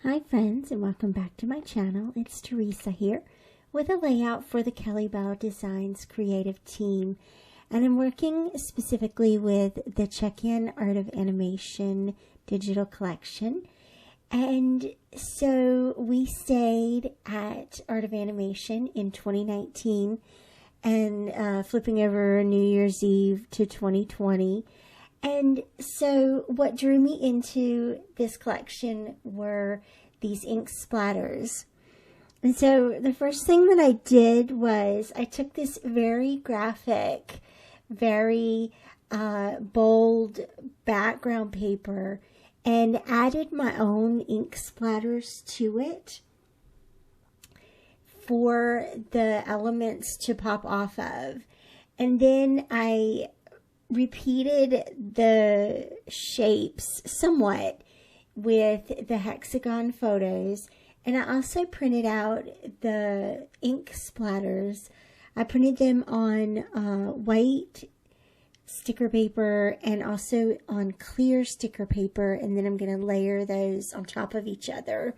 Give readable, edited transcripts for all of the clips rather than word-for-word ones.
Hi friends, and welcome back to my channel. It's Teresa here with a layout for the Kellybell Designs Creative Team, and I'm working specifically with the Check-In Art of Animation digital collection. And so we stayed at Art of Animation in 2019 and flipping over New Year's Eve to 2020. And so what drew me into this collection were these ink splatters. And so the first thing that I did was I took this very graphic, very bold background paper and added my own ink splatters to it for the elements to pop off of. And then I repeated the shapes somewhat with the hexagon photos, and I also printed out the ink splatters. I printed them on white sticker paper and also on clear sticker paper, and then I'm going to layer those on top of each other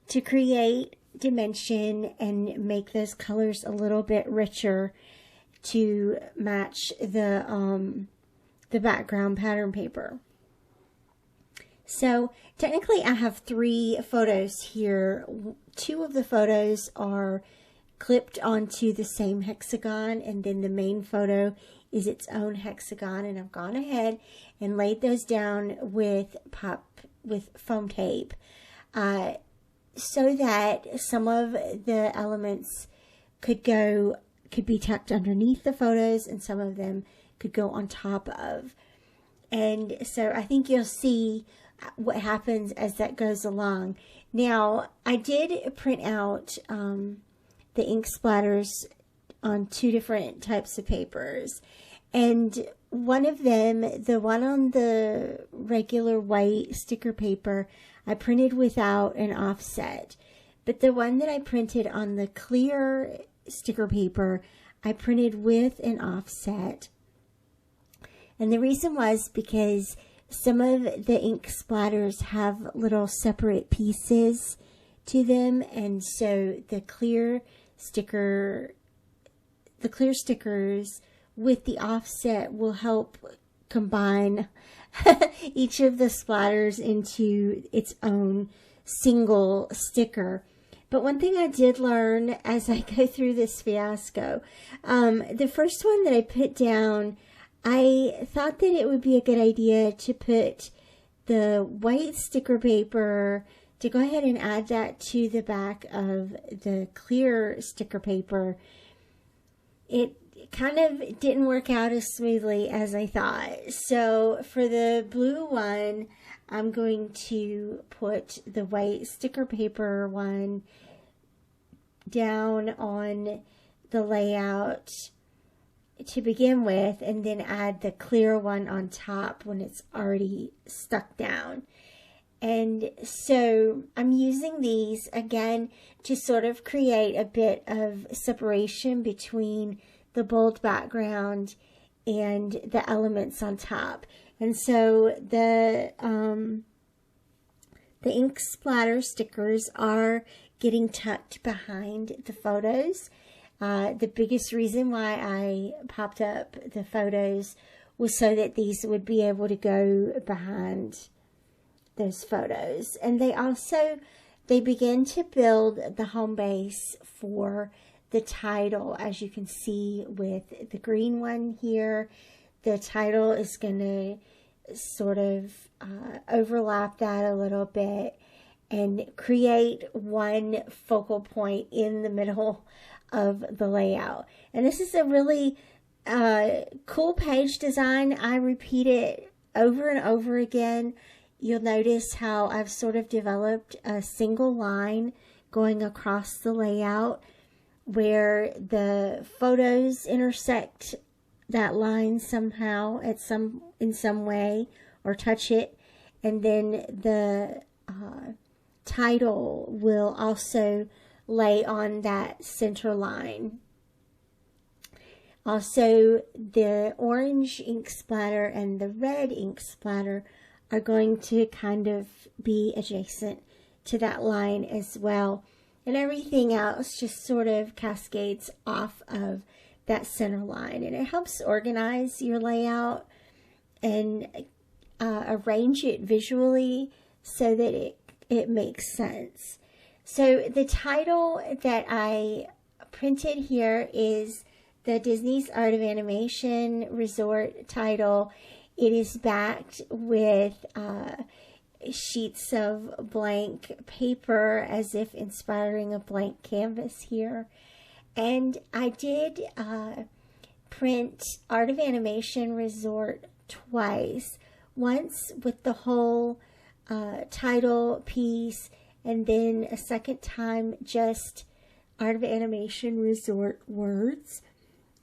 to create dimension and make those colors a little bit richer to match the background pattern paper. So technically I have 3 photos here. 2 of the photos are clipped onto the same hexagon, and then the main photo is its own hexagon, and I've gone ahead and laid those down with foam tape so that some of the elements could be tucked underneath the photos and some of them could go on top of. And so I think you'll see what happens as that goes along. Now, I did print out the ink splatters on 2 different types of papers. And one of them, the one on the regular white sticker paper, I printed without an offset. But the one that I printed on the clear sticker paper, I printed with an offset. And the reason was because some of the ink splatters have little separate pieces to them, and so the clear stickers with the offset will help combine each of the splatters into its own single sticker. But one thing I did learn as I go through this fiasco, the first one that I put down, I thought that it would be a good idea to put the white sticker paper, to go ahead and add that to the back of the clear sticker paper. It kind of didn't work out as smoothly as I thought. So for the blue one, I'm going to put the white sticker paper one down on the layout to begin with, and then add the clear one on top when it's already stuck down. And so I'm using these again to sort of create a bit of separation between the bold background and the elements on top. And so the ink splatter stickers are getting tucked behind the photos. The biggest reason why I popped up the photos was so that these would be able to go behind those photos. And they begin to build the home base for the title, as you can see with the green one here. The title is going to sort of overlap that a little bit and create one focal point in the middle of the layout. And this is a really cool page design. I repeat it over and over again. You'll notice how I've sort of developed a single line going across the layout where the photos intersect that line somehow in some way, or touch it, and then the title will also lay on that center line. Also, the orange ink splatter and the red ink splatter are going to kind of be adjacent to that line as well. And everything else just sort of cascades off of that center line. And it helps organize your layout and arrange it visually so that it makes sense. So the title that I printed here is the Disney's Art of Animation Resort title. It is backed with sheets of blank paper, as if inspiring a blank canvas here. And I did print Art of Animation Resort twice. Once with the whole title piece, and then a second time just Art of Animation Resort words.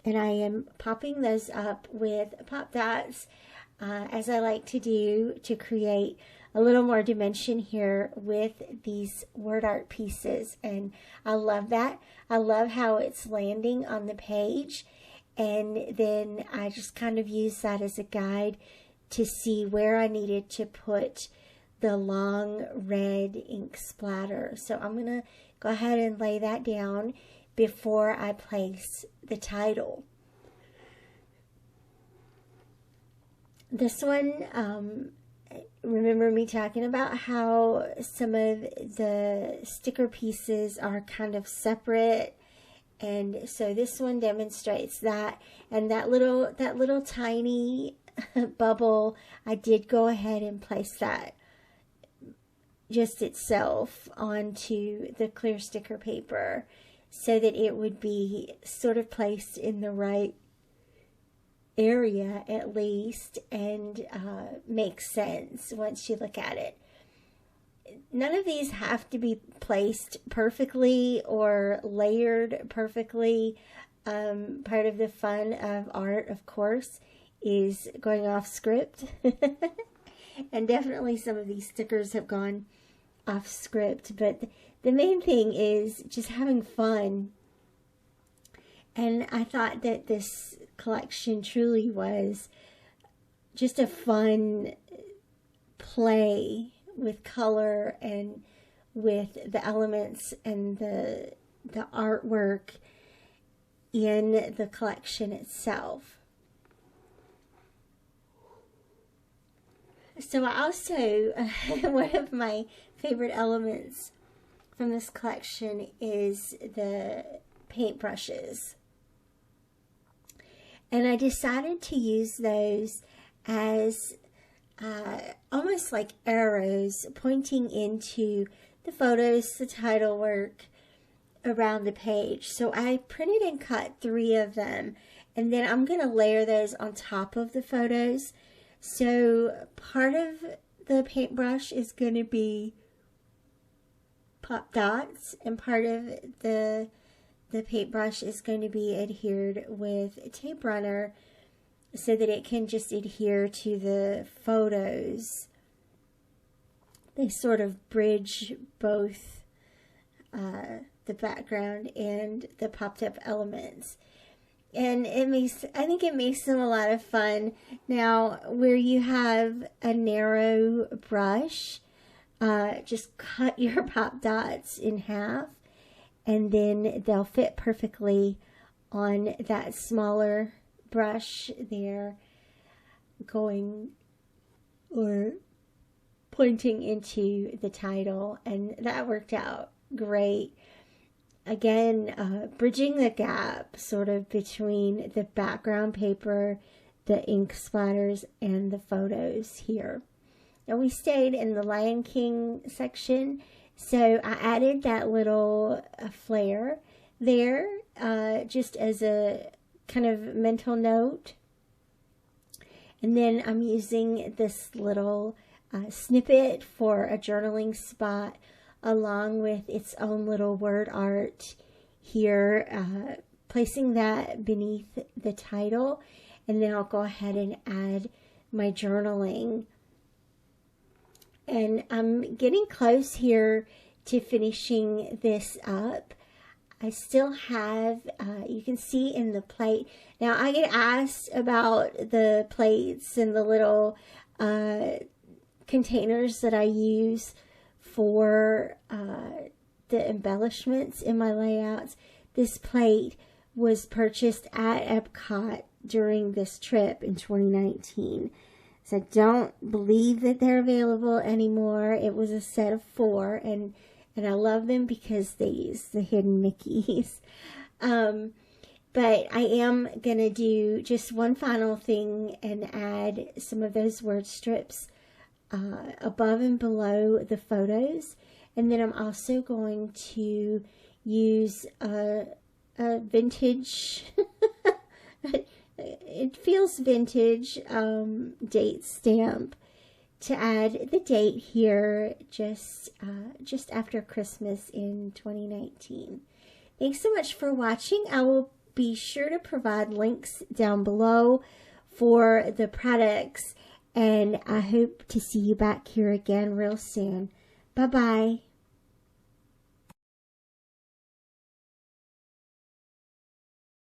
And I am popping those up with pop dots, as I like to do, to create a little more dimension here with these word art pieces. And I love that. I love how it's landing on the page. And then I just kind of use that as a guide to see where I needed to put the long red ink splatter. So I'm going to go ahead and lay that down before I place the title. This one, remember me talking about how some of the sticker pieces are kind of separate, and so this one demonstrates that. And that little tiny bubble, I did go ahead and place that just itself onto the clear sticker paper so that it would be sort of placed in the right area at least, and makes sense once you look at it. None of these have to be placed perfectly or layered perfectly. Part of the fun of art, of course, is going off script. And definitely some of these stickers have gone off script, but the main thing is just having fun. And I thought that this collection truly was just a fun play with color and with the elements and the artwork in the collection itself. So I also, one of my favorite elements from this collection is the paintbrushes. And I decided to use those as almost like arrows pointing into the photos, the title work around the page. So I printed and cut 3 of them, and then I'm going to layer those on top of the photos. So part of the paintbrush is going to be pop dots, and part of the paintbrush is going to be adhered with a tape runner so that it can just adhere to the photos. They sort of bridge both the background and the popped up elements. And I think it makes them a lot of fun. Now, where you have a narrow brush, just cut your pop dots in half, and then they'll fit perfectly on that smaller brush there, going or pointing into the title, and that worked out great. Again, bridging the gap sort of between the background paper, the ink splatters, and the photos here. And we stayed in the Lion King section, so I added that little flare there just as a kind of mental note. And then I'm using this little snippet for a journaling spot, along with its own little word art here, placing that beneath the title, and then I'll go ahead and add my journaling. And I'm getting close here to finishing this up. I still have, you can see in the plate, now I get asked about the plates and the little containers that I use for the embellishments in my layouts. This plate was purchased at Epcot during this trip in 2019. So I don't believe that they're available anymore. It was a set of 4, and I love them because they use the hidden Mickeys. But I am going to do just one final thing and add some of those word strips above and below the photos. And then I'm also going to use a vintage, it feels vintage, date stamp to add the date here just after Christmas in 2019. Thanks so much for watching. I will be sure to provide links down below for the products, and I hope to see you back here again real soon. Bye-bye.